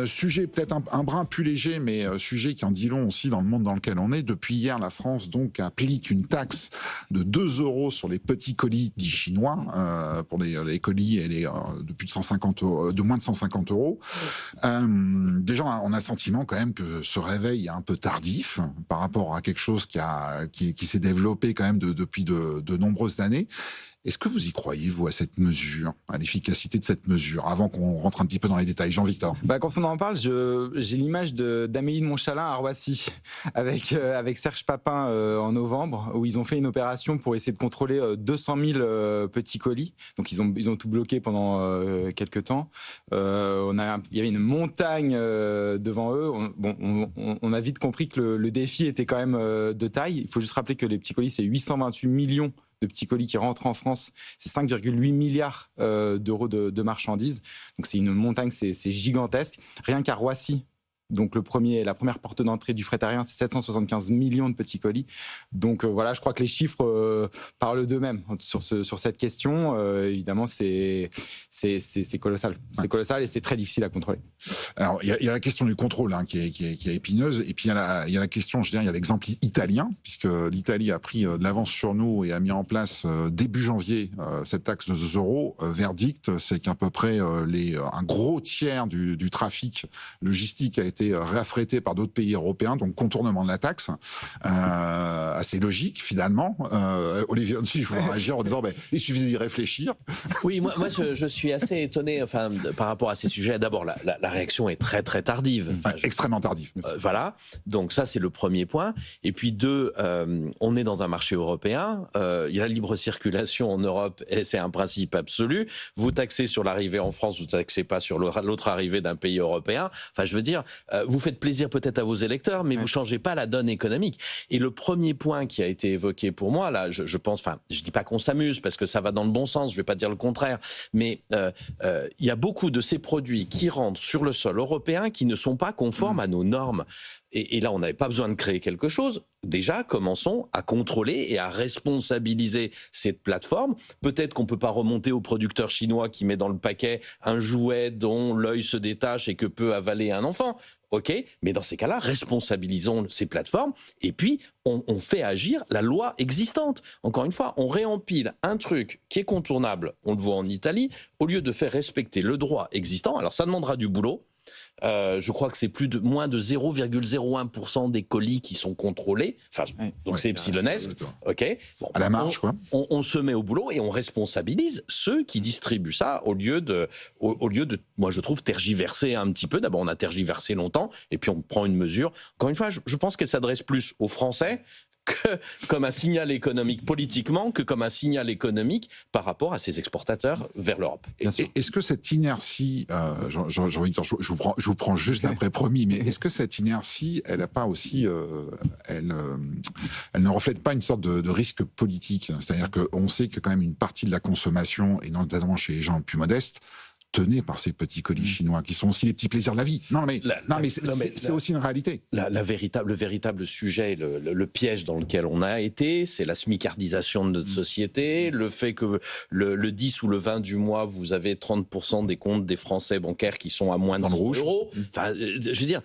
Sujet peut-être un brin plus léger, mais sujet qui en dit long aussi dans le monde dans lequel on est. Depuis hier, la France donc applique une taxe de 2 euros sur les petits colis dits chinois, pour les colis et de plus de 150 euros, de moins de 150 euros. Déjà, on a le sentiment quand même que ce réveil est un peu tardif par rapport à quelque chose qui s'est développé quand même depuis de nombreuses années. Est-ce que vous y croyez, vous, à cette mesure, à l'efficacité de cette mesure, avant qu'on rentre un petit peu dans les détails? Jean-Victor. Quand on en parle, j'ai l'image d'Amélie de Montchalin à Roissy, avec Serge Papin en novembre, où ils ont fait une opération pour essayer de contrôler 200 000 petits colis. Donc ils ont tout bloqué pendant quelques temps. Il y avait une montagne devant eux. On a vite compris que le défi était quand même de taille. Il faut juste rappeler que les petits colis, c'est 828 millions de petits colis qui rentrent en France, c'est 5,8 milliards d'euros de marchandises. Donc c'est une montagne, c'est gigantesque. Rien qu'à Roissy, donc la première porte d'entrée du fret aérien, c'est 775 millions de petits colis. Donc voilà, je crois que les chiffres parlent d'eux-mêmes sur cette question. Évidemment, c'est colossal. C'est colossal et c'est très difficile à contrôler. Alors, il y a la question du contrôle qui est épineuse, et puis il y a la question, je dirais, il y a l'exemple italien, puisque l'Italie a pris de l'avance sur nous et a mis en place début janvier cette taxe de 2 euros. Verdict, c'est qu'à peu près un gros tiers du trafic logistique a été réaffrété par d'autres pays européens, donc contournement de la taxe, assez logique finalement. Olivier Hansi, je voudrais réagir en disant il suffit d'y réfléchir. Oui, moi je suis assez étonné par rapport à ces sujets. D'abord, la réaction est très très tardive. Extrêmement tardive. Voilà, donc ça c'est le premier point. Et puis deux, on est dans un marché européen, il y a la libre circulation en Europe et c'est un principe absolu. Vous taxez sur l'arrivée en France, vous ne taxez pas sur l'autre arrivée d'un pays européen. Enfin, je veux dire, vous faites plaisir peut-être à vos électeurs, mais vous ne changez pas la donne économique. Et le premier point qui a été évoqué pour moi, là, je pense, je ne dis pas qu'on s'amuse, parce que ça va dans le bon sens, je ne vais pas dire le contraire, mais il y a beaucoup de ces produits qui rentrent sur le sol européen qui ne sont pas conformes à nos normes. Et là, on n'avait pas besoin de créer quelque chose. Déjà, commençons à contrôler et à responsabiliser cette plateforme. Peut-être qu'on ne peut pas remonter au producteur chinois qui met dans le paquet un jouet dont l'œil se détache et que peut avaler un enfant. OK, mais dans ces cas-là, responsabilisons ces plateformes et puis on fait agir la loi existante. Encore une fois, on réempile un truc qui est contournable, on le voit en Italie, au lieu de faire respecter le droit existant. Alors ça demandera du boulot. Je crois que c'est moins de 0,01% des colis qui sont contrôlés. Donc c'est epsilonesque. Ok. À la marge, quoi. On se met au boulot et on responsabilise ceux qui distribuent ça au lieu de, moi je trouve, tergiverser un petit peu. D'abord, on a tergiversé longtemps et puis on prend une mesure. Encore une fois, je pense qu'elle s'adresse plus aux Français comme un signal économique politiquement que comme un signal économique par rapport à ses exportateurs vers l'Europe. Est-ce que cette inertie, Jean-Victor, je vous prends juste après promis, mais est-ce que cette inertie, elle n'a pas aussi, elle ne reflète pas une sorte de risque politique? C'est-à-dire qu'on sait que quand même une partie de la consommation, et notamment chez les gens plus modestes, tenus par ces petits colis chinois, qui sont aussi les petits plaisirs de la vie. C'est aussi une réalité. Le véritable sujet, le piège dans lequel on a été, c'est la smicardisation de notre société, le fait que le 10 ou le 20 du mois, vous avez 30% des comptes des Français bancaires qui sont à moins de 100 euros. Enfin, je veux dire,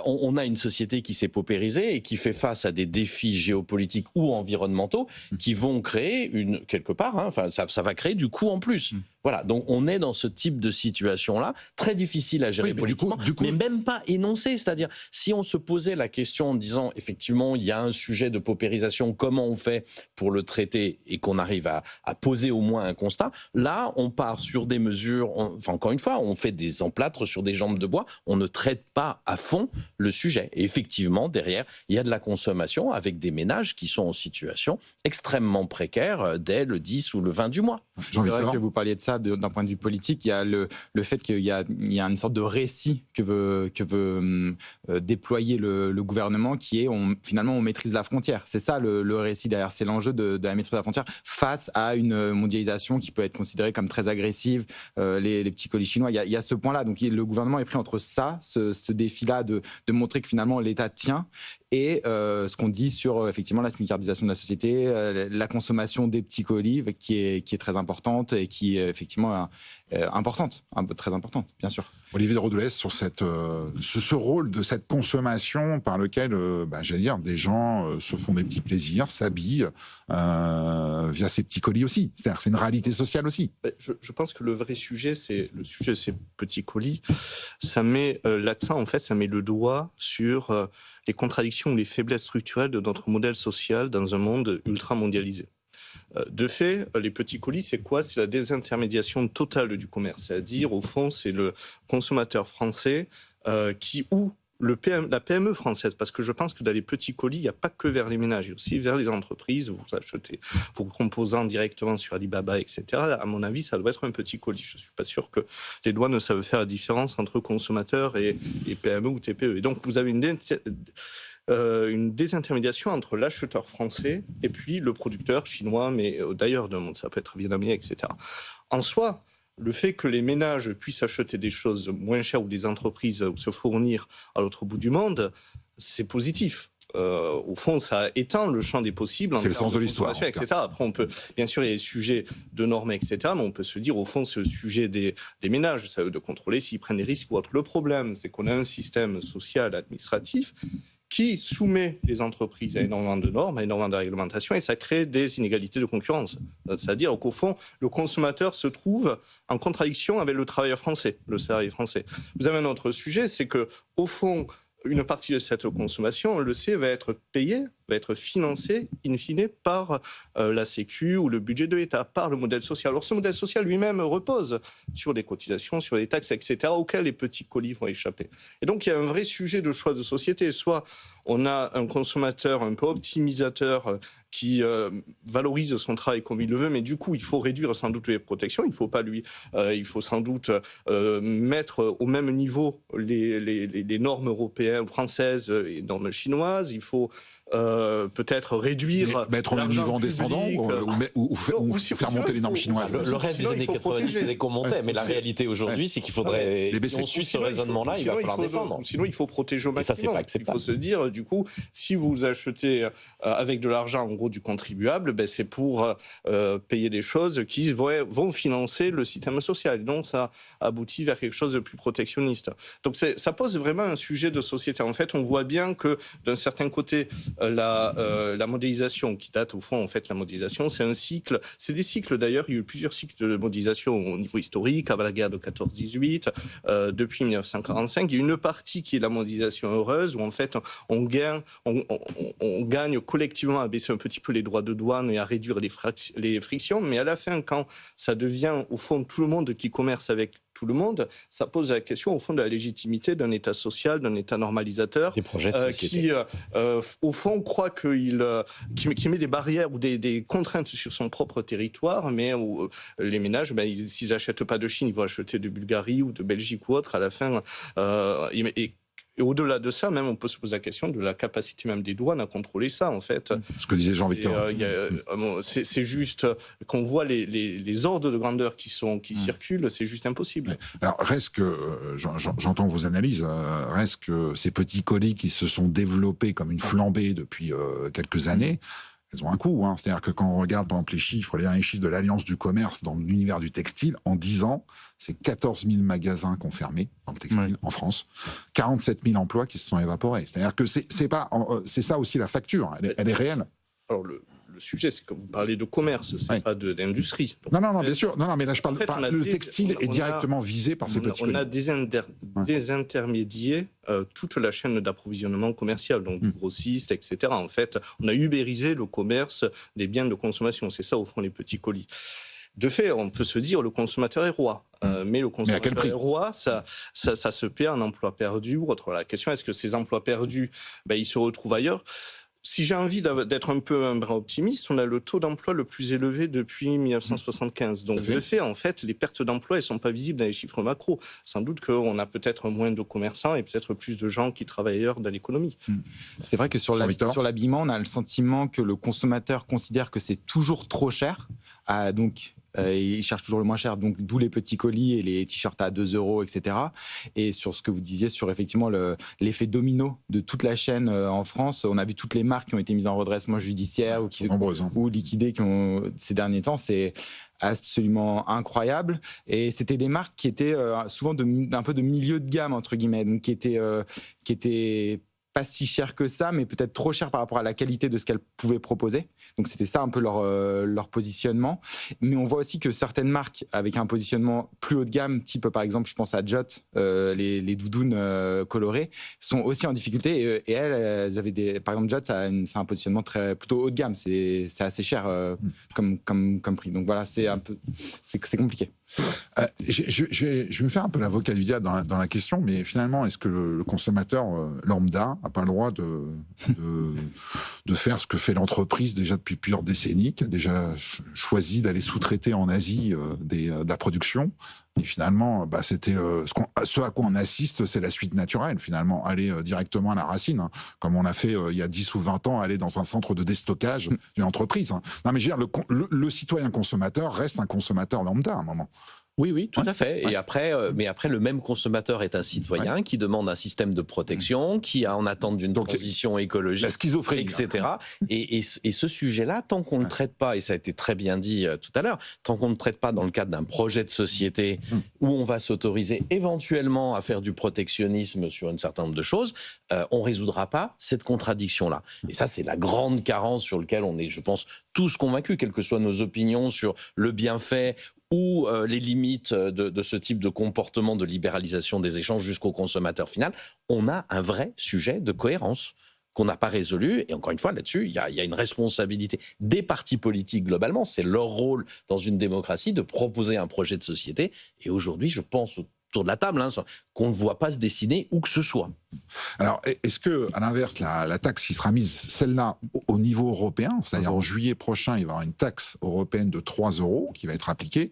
on a une société qui s'est paupérisée et qui fait face à des défis géopolitiques ou environnementaux qui vont créer quelque part, ça va créer du coût en plus. Voilà, donc on est dans ce type de situation-là, très difficile à gérer politiquement, mais même pas énoncé. C'est-à-dire, si on se posait la question en disant, effectivement, il y a un sujet de paupérisation, comment on fait pour le traiter et qu'on arrive à poser au moins un constat, là, on part sur des mesures, encore une fois, on fait des emplâtres sur des jambes de bois, on ne traite pas à fond le sujet. Et effectivement, derrière, il y a de la consommation avec des ménages qui sont en situation extrêmement précaire dès le 10 ou le 20 du mois. C'est vrai que vous parliez de ça d'un point de vue politique. Il y a le fait qu'il y a une sorte de récit que veut déployer le gouvernement, qui est finalement on maîtrise la frontière. C'est ça le récit derrière. C'est l'enjeu de la maîtrise de la frontière face à une mondialisation qui peut être considérée comme très agressive. Les petits colis chinois, il y a ce point-là. Donc le gouvernement est pris entre ça, ce défi-là de montrer que finalement l'État tient, et ce qu'on dit sur effectivement la smicardisation de la société, la consommation des petits colis qui est très importante et qui est effectivement importante, très importante, bien sûr. Olivier de Rodolès, sur ce rôle de cette consommation par lequel, j'allais dire, des gens se font des petits plaisirs, s'habillent via ces petits colis aussi. C'est-à-dire que c'est une réalité sociale aussi. Je pense que le vrai sujet, c'est le sujet de ces petits colis. Ça met l'accent, en fait, ça met le doigt sur les contradictions ou les faiblesses structurelles de notre modèle social dans un monde ultra mondialisé. De fait, les petits colis, c'est quoi? C'est la désintermédiation totale du commerce. C'est-à-dire, au fond, c'est le consommateur français la PME française, parce que je pense que dans les petits colis, il n'y a pas que vers les ménages, il y a aussi vers les entreprises. Vous achetez vos composants directement sur Alibaba, etc. À mon avis, ça doit être un petit colis. Je ne suis pas sûr que les douanes savent faire la différence entre consommateurs et PME ou TPE. Et donc, vous avez une désintermédiation entre l'acheteur français et puis le producteur chinois, mais d'ailleurs, ça peut être vietnamien, etc. En soi, le fait que les ménages puissent acheter des choses moins chères ou des entreprises ou se fournir à l'autre bout du monde, c'est positif. Au fond, ça étend le champ des possibles. C'est le sens de l'histoire. Etc. Après, on peut, bien sûr, il y a des sujets de normes, etc. Mais on peut se dire, au fond, c'est le sujet des ménages. Ça veut de contrôler s'ils prennent des risques ou autre. Le problème, c'est qu'on a un système social, administratif, qui soumet les entreprises à énormément de normes, à énormément de réglementations, et ça crée des inégalités de concurrence. C'est-à-dire qu'au fond, le consommateur se trouve en contradiction avec le travailleur français, le salarié français. Vous avez un autre sujet, c'est que, au fond, une partie de cette consommation, on le sait, va être payée, va être financée, in fine, par la Sécu ou le budget de l'État, par le modèle social. Alors, ce modèle social lui-même repose sur des cotisations, sur des taxes, etc., auxquelles les petits colis vont échapper. Et donc, il y a un vrai sujet de choix de société. Soit on a un consommateur un peu optimisateur qui valorise son travail comme il le veut, mais du coup, il faut réduire sans doute les protections. Il faut sans doute mettre au même niveau les normes européennes, françaises et normes chinoises. Il faut peut-être réduire... Mettre au même niveau en descendant ou faire monter les normes chinoises. Le rêve des années 90, c'était qu'on montait, mais la réalité aujourd'hui, c'est qu'il faudrait... Si on suit ce raisonnement-là, il va falloir descendre. Sinon, il faut protéger au maximum. Et ça, c'est pas acceptable. Il faut se dire, du coup, si vous achetez avec de l'argent, en gros, du contribuable, c'est pour payer des choses qui vont financer le système social. Donc, ça aboutit vers quelque chose de plus protectionniste. Donc, ça pose vraiment un sujet de société. En fait, on voit bien que, d'un certain côté, la modélisation qui date, au fond, en fait, la modélisation, c'est un cycle. C'est des cycles, d'ailleurs. Il y a eu plusieurs cycles de modélisation au niveau historique, avant la guerre de 14-18, depuis 1945. Il y a une partie qui est la modélisation heureuse, où, en fait, on gagne collectivement à baisser un petit peu les droits de douane et à réduire les frictions. Mais à la fin, quand ça devient, au fond, tout le monde qui commerce avec tout le monde, ça pose la question, au fond, de la légitimité d'un État social, d'un État normalisateur, des projets de société. qui, au fond, croit qui met des barrières ou des contraintes sur son propre territoire, mais où les ménages, s'ils n'achètent pas de Chine, ils vont acheter de Bulgarie ou de Belgique ou autre, à la fin. Et au-delà de ça, même, on peut se poser la question de la capacité même des douanes à contrôler ça, en fait. Ce que disait Jean-Victor. C'est juste qu'on voit les ordres de grandeur qui circulent, c'est juste impossible. Ouais. Alors, reste que, j'entends vos analyses, reste que ces petits colis qui se sont développés comme une flambée depuis quelques années, elles ont un coût. C'est-à-dire que quand on regarde, par exemple, les derniers chiffres de l'Alliance du commerce dans l'univers du textile, en 10 ans, c'est 14 000 magasins qui ont fermé dans le textile en France, 47 000 emplois qui se sont évaporés. C'est-à-dire que c'est ça aussi la facture, elle est réelle. Alors, le sujet, c'est que vous parlez de commerce, c'est pas d'industrie. Donc, non, bien sûr. Non, mais là, je parle le textile est directement visé par ces petits colis. On a des intermédiaires toute la chaîne d'approvisionnement commercial, donc grossistes, etc. En fait, on a ubérisé le commerce des biens de consommation. C'est ça, au fond, les petits colis. De fait, on peut se dire le consommateur est roi. Mais le consommateur est roi, ça se perd en emplois perdus. La question, est-ce que ces emplois perdus, ils se retrouvent ailleurs ? Si j'ai envie d'être un peu optimiste, on a le taux d'emploi le plus élevé depuis 1975. Donc, de fait, en fait, les pertes d'emploi, elles ne sont pas visibles dans les chiffres macro. Sans doute qu'on a peut-être moins de commerçants et peut-être plus de gens qui travaillent ailleurs dans l'économie. C'est vrai que sur l'habillement, on a le sentiment que le consommateur considère que c'est toujours trop cher. Donc, Ils cherchent toujours le moins cher, donc d'où les petits colis et les t-shirts à 2 euros, etc. Et sur ce que vous disiez sur effectivement l'effet domino de toute la chaîne en France, on a vu toutes les marques qui ont été mises en redressement judiciaire ou liquidées ces derniers temps. C'est absolument incroyable, et c'était des marques qui étaient souvent un peu de milieu de gamme entre guillemets, donc qui étaient pas si cher que ça, mais peut-être trop cher par rapport à la qualité de ce qu'elles pouvaient proposer. Donc c'était ça un peu leur positionnement. Mais on voit aussi que certaines marques avec un positionnement plus haut de gamme, type par exemple, je pense à Jot, les doudounes colorées, sont aussi en difficulté. Et elles avaient par exemple, Jot, c'est un positionnement plutôt haut de gamme. C'est assez cher comme prix. Donc voilà, c'est compliqué. Je vais me faire un peu l'avocat du diable dans la question, mais finalement, est-ce que le consommateur lambda n'a pas le droit de faire ce que fait l'entreprise déjà depuis plusieurs décennies, qui a déjà choisi d'aller sous-traiter en Asie de la production? Et finalement, c'était ce à quoi on assiste, c'est la suite naturelle, finalement, aller directement à la racine, hein, comme on a fait il y a 10 ou 20 ans, aller dans un centre de déstockage d'une entreprise. Hein. Non, mais je veux dire, le citoyen consommateur reste un consommateur lambda à un moment. Oui, tout à fait. Et après, mais après, le même consommateur est un citoyen qui demande un système de protection, qui a en attente d'une transition écologique, la schizophrénie, etc. Et ce sujet-là, tant qu'on ne le traite pas, et ça a été très bien dit tout à l'heure, tant qu'on ne le traite pas dans le cadre d'un projet de société où on va s'autoriser éventuellement à faire du protectionnisme sur un certain nombre de choses, on ne résoudra pas cette contradiction-là. Et ça, c'est la grande carence sur laquelle on est, je pense, tous convaincus, quelles que soient nos opinions sur le bienfait ou les limites de ce type de comportement de libéralisation des échanges jusqu'au consommateur final. On a un vrai sujet de cohérence qu'on n'a pas résolu. Et encore une fois, là-dessus, il y a une responsabilité des partis politiques globalement. C'est leur rôle dans une démocratie de proposer un projet de société. Et aujourd'hui, je pense autour de la table, qu'on ne voit pas se dessiner où que ce soit. Alors, est-ce que, à l'inverse, la taxe qui sera mise, celle-là, au niveau européen, c'est-à-dire en juillet prochain, il va y avoir une taxe européenne de 3 euros qui va être appliquée.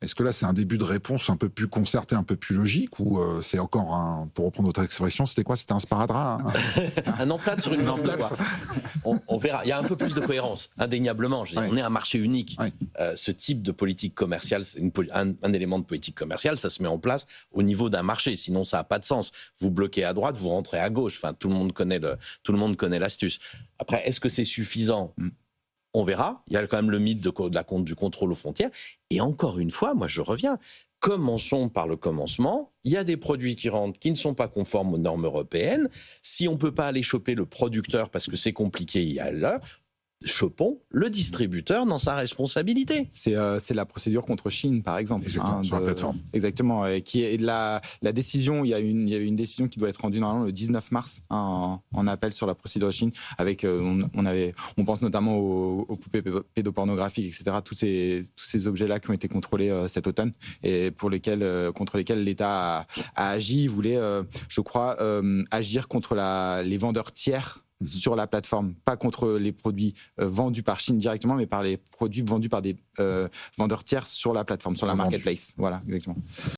Est-ce que là, c'est un début de réponse un peu plus concerté, un peu plus logique, ou c'est encore pour reprendre votre expression, c'était quoi? C'était un sparadrap, hein? Un emplâtre sur une jambe de bois. On verra. Il y a un peu plus de cohérence, indéniablement. On est un marché unique. Ce type de politique commerciale, c'est un élément de politique commerciale, ça se met en place au niveau d'un marché. Sinon, ça n'a pas de sens. Vous bloquez à droite, vous rentrez à gauche. Enfin, tout le monde connaît l'astuce. Après, est-ce que c'est suffisant? On verra. Il y a quand même le mythe du contrôle aux frontières. Et encore une fois, moi je reviens. Commençons par le commencement. Il y a des produits qui rentrent qui ne sont pas conformes aux normes européennes. Si on ne peut pas aller choper le producteur parce que c'est compliqué, il y a là. Chopons le distributeur dans sa responsabilité. C'est la procédure contre Chine, par exemple. Exactement, sur la plateforme. Exactement. Et qui est la décision, il y a une décision qui doit être rendue normalement le 19 mars en appel sur la procédure de Chine. Avec, on pense notamment aux poupées pédopornographiques, etc. Tous ces objets-là qui ont été contrôlés cet automne et contre lesquels l'État a agi. Il voulait, je crois, agir contre les vendeurs tiers sur la plateforme, pas contre les produits vendus par Chine directement, mais par les produits vendus par des vendeurs tiers sur la plateforme, sur la marketplace. Voilà, exactement.